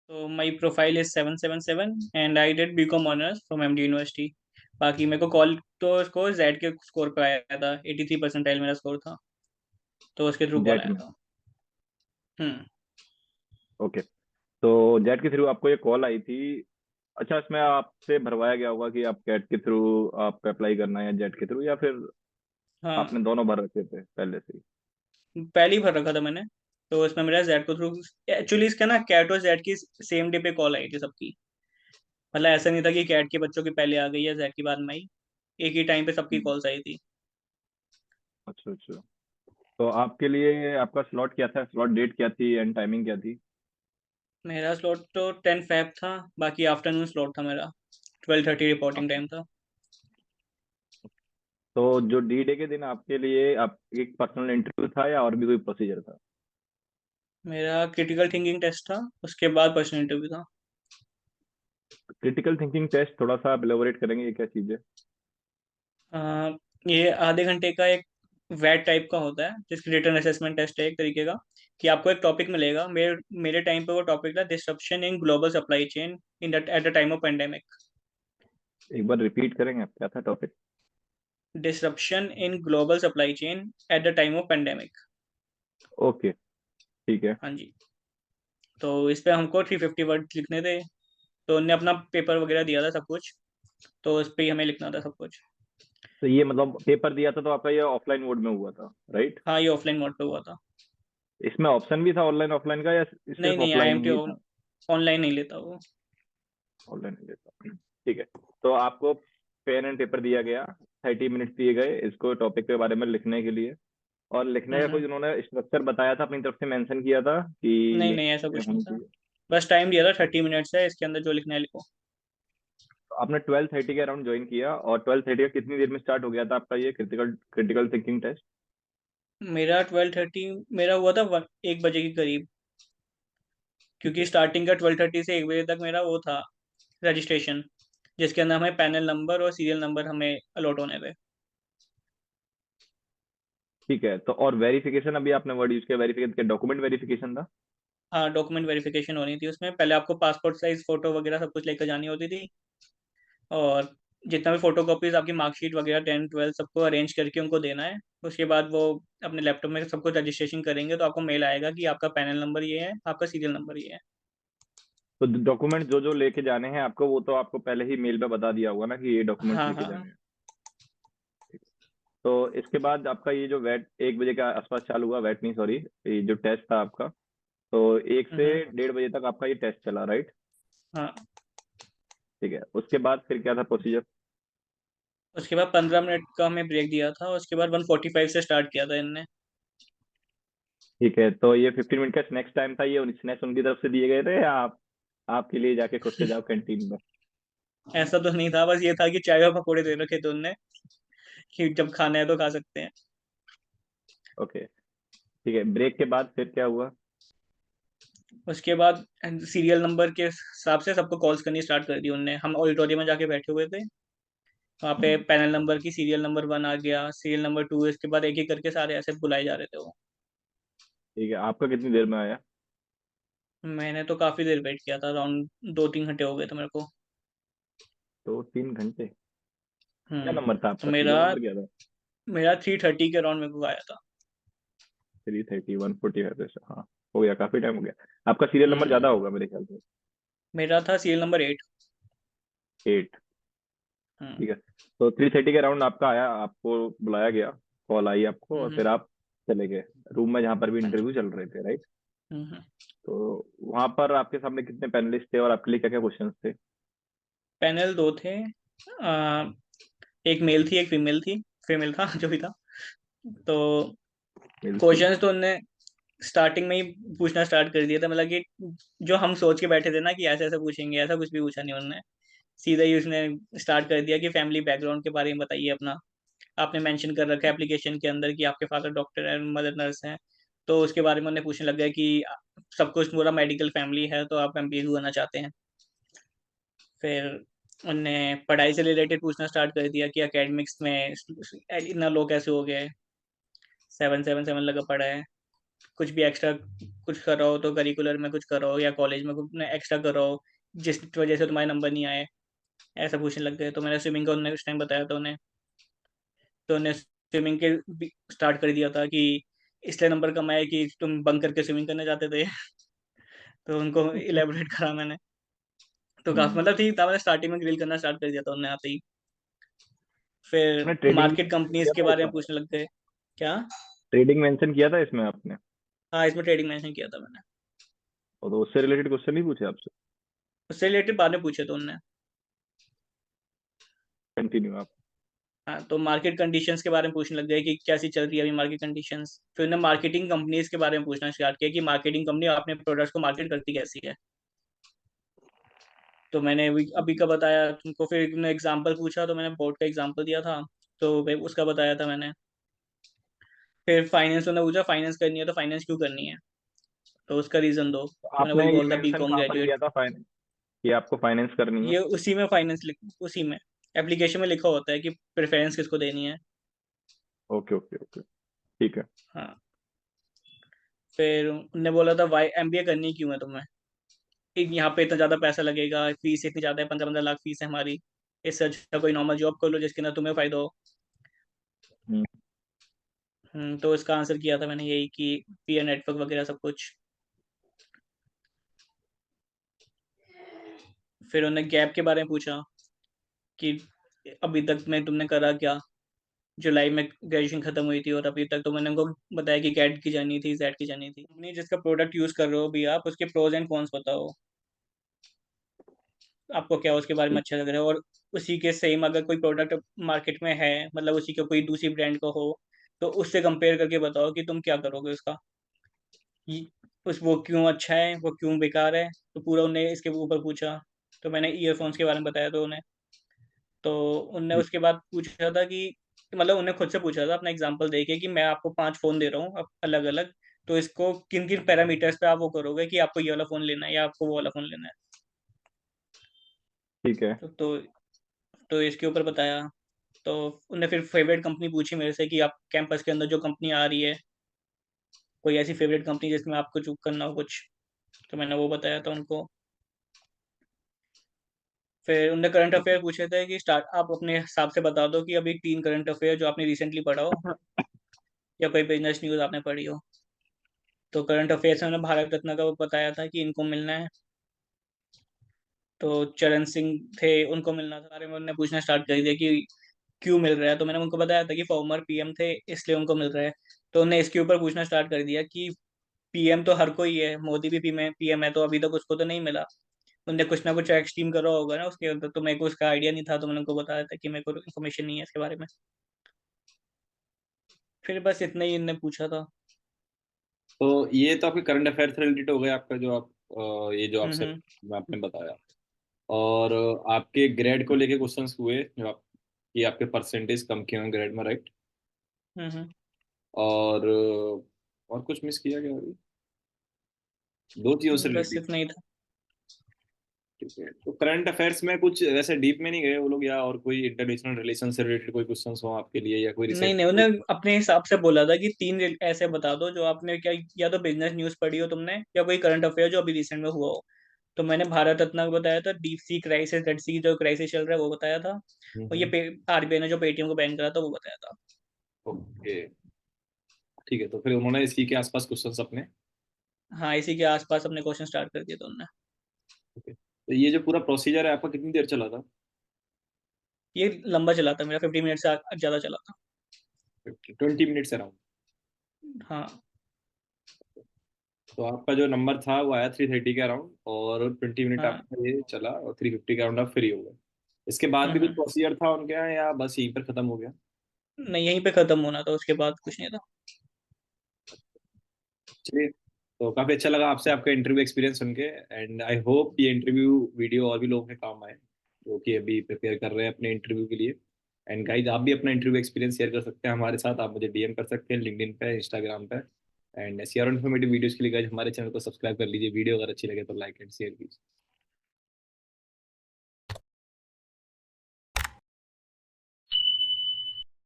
तो my profile is 777 and I did BCom honours from MD university. बाकी मेरे को कॉल तो स्कोर जेड के स्कोर पे आया था, 83 परसेंटाइल मेरा स्कोर था, तो उसके थ्रू कॉल जेट आया में। था। हम्म। ओके। तो जेट के थ्रू आपको ये कॉल आई थी। अच्छा, इसमें आपसे भरवाया गया होगा कि आप कैट के थ्रू आपको अप्लाई करना है या जेट के थ्रू, या फिर हाँ, आपने दोनों भर रखे थे पहले से ही? पहले ही भर रखा था मैंने। तो इसमें मेरा जेड को थ्रू, एक्चुअली इसका ना कैट और जेड की सेम डे पे कॉल आई थी सबकी। मतलब ऐसा नहीं था कि कैट के बच्चों की पहले आ गई या जेड की बाद में आई, एक ही टाइम पे सबकी हम्म। कॉल्स आई थी। अच्छा अच्छा। तो आपके लिए आपका स्लॉट क्या था, स्लॉट डेट क्या थी एंड टाइमिंग क्या थी? मेरा स्लॉट तो 10 फेब था, बाकी आफ्टरनून स्लॉट था मेरा, 12:30 रिपोर्टिंग टाइम था। तो जो डी डे के दिन आपके लिए आप एक पर्सनल इंटरव्यू था या और भी कोई प्रोसीजर था? मेरा क्रिटिकल थिंकिंग टेस्ट था, उसके बाद पर्सनल इंटरव्यू था। क्रिटिकल थिंकिंग टेस्ट थोड़ा सा आप एलोबरेट करेंगे, ये क्या चीज़ है? अ, ये आधे घंटे का एक वैट टाइप का होता है, जिसकी रिटर्न असेसमेंट टेस्ट है एक तरीके का। कि आपको एक टॉपिक मिलेगा, मेरे मेरे टाइम पे वो टॉपिक था disruption in global supply chain in that at the time of pandemic. एक बार रिपीट करेंगे आप, क्या था topic? Disruption in global supply chain at the time of pandemic. Okay, ठीक है। हाँ जी। तो इस पे हमको 350 वर्ड लिखने थे। तो उनने अपना पेपर वगैरह दिया था सब कुछ, तो उस पे ही हमें लिखना था सब कुछ। तो ये मतलब पेपर दिया था तो आपका ये ऑफलाइन मोड में हुआ था, राइट? हाँ, ये ऑफलाइन मोड पे हुआ था। इसमें ऑप्शन भी था ऑनलाइन ऑफलाइन का, या नहीं सिर्फ नहीं, ऑफलाइन आईएमटी ही था? ऑनलाइन नहीं लेता वो। ऑनलाइन ही था, ठीक है। तो आपको पेन एंड पेपर दिया गया, 30 मिनट्स दिए गए इसको टॉपिक के बारे में लिखने के लिए। और लिखने का हम्म। कुछ उन्होंने स्ट्रक्चर बताया था, अपनी तरफ से मेंशन किया था कि नहीं ये नहीं, ऐसा कुछ नहीं होनी था। चाहिए? बस टाइम दिया था, 30 मिनट्स है, इसके अंदर जो लिखना है लिखो। तो आपने 12:30 के अराउंड ज्वाइन किया, और 12:30 का कितनी देर में स्टार्ट हो गया था आपका ये क्रिटिकल क्रिटिकल थिंकिंग टेस्ट? मेरा 12:30 मेरा हुआ था 1 बजे के करीब। ठीक क्योंकि है। स्टार्टिंग का 12:30 से 1 बजे तक मेरा वो था, रजिस्ट्रेशन, जिसके अंदर हमें पैनल नंबर और सीरियल नंबर हमें अलॉट होने थे। ठीक है, तो और वेरिफिकेशन, अभी आपने वर्ड यूज किया वेरिफिकेशन, के डॉक्यूमेंट वेरिफिकेशन था? हाँ, डॉक्यूमेंट वेरिफिकेशन होनी थी उसमें। पहले आपको पासपोर्ट साइज फोटो वगैरह सब कुछ लेकर जानी होती थी। और जितना भी फोटो कॉपीज आपकी मार्कशीट वगैरह 10 12 सबको अरेंज करके उनको देना है। उसके बाद वो अपने लैपटॉप में सब कुछ रजिस्ट्रेशन करेंगे, तो आपको मेल आएगा कि आपका पैनल नंबर ये है, आपका सीरियल नंबर ये है। तो डॉक्यूमेंट जो जो लेके जाने हैं आपको, वो तो आपको पहले ही मेल पे बता दिया होगा ना कि ये डॉक्यूमेंट्स हाँ लेके हाँ। जाने हैं? ठीक है। तो इसके बाद आपका ये जो वेट 1 बजे के आसपास चालू हुआ, वेट नहीं सॉरी, ये जो टेस्ट था आपका, तो 1 से 1:30 बजे तक आपका ये टेस्ट चला, राइट? हाँ। ठीक है, उसके बाद फिर क्या था प्रोसीजर? उसके बाद 15 मिनट का हमें ब्रेक दिया था, उसके बाद 1:45 से स्टार्ट किया था इनने। ठीक है, तो ये 15 मिनट का स्नैक्स टाइम था, ये स्नैक्स उनकी तरफ से दिए गए थे या आप आपके लिए जाके खुद से जाओ कैंटीन में? ऐसा तो नहीं था, बस ये था कि चाय और पकौड़े दे रखे थे उनने, कि जब खाना है तो खा सकते हैं। ओके, ठीक है। ब्रेक के बाद फिर क्या हुआ? उसके बाद सीरियल नंबर के हिसाब से सबको कॉल्स करनी स्टार्ट कर दी उनने। हम ऑडिटोरियम में जाके बैठे हुए थे। वहाँ पे हम्म, पैनल नंबर की सीरियल नंबर 1 आ गया, सीरियल नंबर 2, इसके बाद एक एक करके सारे ऐसे बुलाए जा रहे थे वो। ठीक है, आपका कितनी देर में आया? मैंने तो काफ़ी देर वेट किया था, अराउंड 2 3 घंटे हो गए थे मेरे को। 2 3 घंटे? क्या हम्म। नंबर था तो आपका, मेरा सीरियल नंबर क्या था? मेरा 3:30 के अराउंड मेरे को आया था। 3:30, 1:45, हाँ। हो गया, काफी टाइम हो गया। आपका सीरियल नंबर हम्म। ज्यादा होगा मेरे ख्याल से। मेरा था सीरियल नंबर 8। 8। हम्म। ठीक है, तो 3:30 के अराउंड आपका आया, आपको बुलाया गया, कॉल आई आपको, और हम्म। फिर आप चले गए रूम में जहाँ पर भी हाँ जी। इंटरव्यू चल रहे थे, राइट? हम्म। तो वहां पर आपके सामने कितने पैनलिस्ट थे और आपके लिए क्या क्या क्वेश्चंस थे? पैनल दो थे। आ, एक मेल थी, एक फीमेल थी। फीमेल था जो भी था। तो मेल क्वेश्चंस फीमेल? तो उनने स्टार्टिंग में ही पूछना स्टार्ट कर दिया था, मतलब कि जो हम सोच के बैठे थे ना कि ऐसे ऐसे पूछेंगे, ऐसा कुछ भी पूछा नहीं उन्होंने। सीधा ही उसने स्टार्ट कर दिया कि फैमिली बैकग्राउंड के बारे में बताइए अपना। आपने मेंशन कर रखा है एप्लीकेशन के अंदर कि आपके फादर डॉक्टर है, मदर नर्स हैं। तो उसके बारे में उन्हें पूछने लग गया कि सब कुछ पूरा मेडिकल फैमिली है, तो आप एमबीए होना चाहते हैं। फिर उनने पढ़ाई से रिलेटेड पूछना स्टार्ट कर दिया कि एकेडमिक्स में इतना लो कैसे हो गए, 777 लगा पड़ा है। कुछ भी एक्स्ट्रा कुछ कर रहा हो तो करिकुलर में कुछ कर रहा हो या कॉलेज में कुछ एक्स्ट्रा कर रहा हो जिस वजह से तुम्हारे नंबर नहीं आए, ऐसा पूछने लग गए। तो मैंने स्विमिंग का उन्हें उस टाइम बताया, तो उन्हें स्विमिंग के स्टार्ट कर दिया था कि इसलिए नंबर कम आए कि तुम बंक करके स्विमिंग करने जाते थे। तो उनको इलेबोरेट करा मैंने। तो काफी हम्म। मतलब ठीक था, मैंने स्टार्टिंग में ग्रिल करना स्टार्ट कर दिया था उन्हें आते ही। फिर आपने ट्रेडिंग मार्केट कंपनीज किया के था बारे में इसमें? पूछने लग गए। क्या? ट्रेडिंग मेंशन किया था इसमें आपने? हाँ, इसमें ट्रेडिंग मेंशन किया था मैंने। और तो उससे रिलेटेड क्वेश्चन नहीं पूछे आपसे? उससे रिलेटेड बाद में पूछे थे उनने। कंटिन्यू आप। हाँ, तो मार्केट कंडीशंस के बारे में पूछने लग गए कि कैसी चल रही है अभी मार्केट कंडीशंस। फिर उन्होंने मार्केटिंग कंपनीज के बारे में पूछना स्टार्ट किया कि मार्केटिंग कंपनी अपने प्रोडक्ट्स को मार्केट करती कैसी है। तो मैंने अभी अभी का बताया तुमको। फिर उन्होंने एग्जांपल पूछा तो मैंने बोर्ड का एग्जांपल दिया था, तो उसका बताया था मैंने। फिर फाइनेंस उन्होंने पूछा फाइनेंस करनी है तो फाइनेंस क्यों करनी है, तो उसका रीजन दो। तो तो मैंने आपने वही ये बोल दिया, मेंशन बीकॉम कहाँ पर ग्रेजुएट। किया था फाइनेंस, कि आपको फाइनेंस करनी है? ये उसी में फाइनेंस लिख, उसी में एप्लीकेशन में लिखा होता है कि प्रेफरेंस किसको देनी है। ओके ओके ओके, ठीक है। हाँ। फिर उनने बोला था वाई एमबीए करनी क्यों है तुम्हें, यहाँ पे इतना ज्यादा पैसा लगेगा, फीस इतनी ज्यादा है, 15-15 लाख फीस है हमारी, इससे अच्छा कोई नॉर्मल जॉब कर लो जिसके अंदर तुम्हें फायदा हो। हम्म। तो इसका आंसर किया था मैंने यही कि पीयर नेटवर्क वगैरह सब कुछ। फिर उन्होंने गैप के बारे में पूछा कि अभी तक में तुमने करा क्या। जुलाई में ग्रेजुएशन खत्म हुई थी और अभी तक तो मैंने उनको बताया कि कैट की जानी थी, जेड की जानी थी। कंपनी जिसका प्रोडक्ट यूज कर रहे हो भी आप, उसके प्रोज एंड कॉन्स बताओ, आपको क्या उसके बारे में ठीक। अच्छा लग रहा है। और उसी के सेम अगर कोई प्रोडक्ट मार्केट में है, मतलब उसी का कोई दूसरी ब्रांड का हो, तो उससे कंपेयर करके बताओ कि तुम क्या करोगे उसका। ये- उस वो क्यों अच्छा है, वो क्यों बेकार है। तो पूरा उन्हें इसके ऊपर पूछा। तो मैंने ईयरफोन्स के बारे में बताया तो उन्हें। तो उनने ठीक। उसके बाद पूछा था कि मतलब उन्हें खुद से पूछा था अपना एग्जांपल देके कि मैं आपको 5 फोन दे रहा हूँ अलग अलग, तो इसको किन किन पैरामीटर्स पे आप वो करोगे कि आपको ये वाला फोन लेना है या आपको वो वाला फोन लेना है। ठीक है। तो इसके ऊपर बताया। तो उन्हें फिर फेवरेट कंपनी पूछी मेरे से कि आप कैंपस के अंदर जो कंपनी आ रही है, कोई ऐसी फेवरेट कंपनी जिसमें आपको चूज करना हो कुछ। तो मैंने वो बताया था उनको। फिर उनने करंट ठीक है। अफेयर पूछे थे कि स्टार्ट आप अपने हिसाब से बता दो कि अभी 3 करंट अफेयर जो आपने रिसेंटली पढ़ा हो या कोई बिजनेस न्यूज आपने पढ़ी हो। तो करंट अफेयर्स में उन्होंने भारत रत्न का वो बताया था कि इनको मिलना है। तो चरण सिंह थे, उनको मिलना था, बारे में उन्होंने पूछना स्टार्ट कर दिया कि क्यों मिल रहा है। तो मैंने उनको बताया था कि फॉर्मर पीएम थे इसलिए उनको मिल रहा है। तो उन्होंने इसके ऊपर पूछना स्टार्ट कर दिया कि पीएम तो हर कोई है, मोदी भी पीएम है, तो अभी तक उसको तो नहीं मिला। उनने कुछ ना कुछ एक्सट्रीम करा होगा ना उसके अंदर, तो मेरे को उसका आइडिया नहीं था, तो मैंने उनको बताया था कि मेरे को इन्फॉर्मेशन नहीं है इसके बारे में। फिर बस इतना ही इनने पूछा था। तो ये तो आपके करंट अफेयर से रिलेटेड हो गया आपका, जो आप ये जो आपसे हम्म। आपने बताया। और आपके ग्रेड को लेके क्वेश्चंस हुए, जो आप कि आपके परसेंटेज कम क्यों हैं ग्रेड में, राइट? हम्म। और और कुछ मिस किया गया अभी? दो चीजों से बस रिलेटेड। इतना ही था। ठीक है, तो करंट अफेयर्स में कुछ वैसे डीप में नहीं गए वो लोग, या और कोई इंटरनेशनल रिलेशन से रिलेटेड कोई क्वेश्चंस हो आपके लिए, या कोई नहीं रिसेंट? नहीं, उन्हें अपने हिसाब से बोला था कि ऐसे बता दो जो आपने क्या, या तो बिजनेस न्यूज पढ़ी हो तुमने या कोई करंट अफेयर जो अभी रिसेंट में हुआ हो। तो मैंने भारत रत्न को बताया था, डीप सी क्राइसिस, रेड सी जो क्राइसिस चल रहा है वो बताया था, और हम्म। ये आरबीआई ने जो पेटीएम को बैन करा था वो बताया था। ओके, ठीक है, तो फिर उन्होंने इसी के आसपास क्वेश्चंस अपने। हाँ, इसी के आसपास अपने क्वेश्चन स्टार्ट कर दिए थे उन्होंने। ओके, तो ये जो पूरा प्रोसीजर है आपका कितनी देर चला था? ये लंबा चला था मेरा, 50 मिनट से ज्यादा चला था। 20 मिनट्स अराउंड? हाँ। तो आपका जो नंबर था वो आया 330 के अराउंड, और 20 मिनट हाँ। आपका ये चला, और 350 के अराउंड आप फ्री हो गए। इसके बाद भी कुछ हम्म। प्रोसीजर था उनके यहाँ, या बस यहीं पर खत्म हो गया? नहीं, यहीं पे खत्म होना था, उसके बाद कुछ नहीं था। चलिए, तो काफी अच्छा लगा आपसे आपका इंटरव्यू एक्सपीरियंस सुन के। एंड आई होप ये इंटरव्यू वीडियो और भी लोगों के काम आए, जो कि अभी प्रिपेयर कर रहे हैं अपने इंटरव्यू के लिए। एंड गाइज, आप भी अपना इंटरव्यू एक्सपीरियंस शेयर कर सकते हैं हमारे साथ, आप मुझे डीएम कर सकते हैं लिंक्डइन पे, इंस्टाग्राम पे। एंड ऐसी और इन्फॉर्मेटिव वीडियोस के लिए गाइज हमारे चैनल को सब्सक्राइब कर लीजिए, वीडियो अगर अच्छी लगे तो लाइक एंड शेयर कीजिए।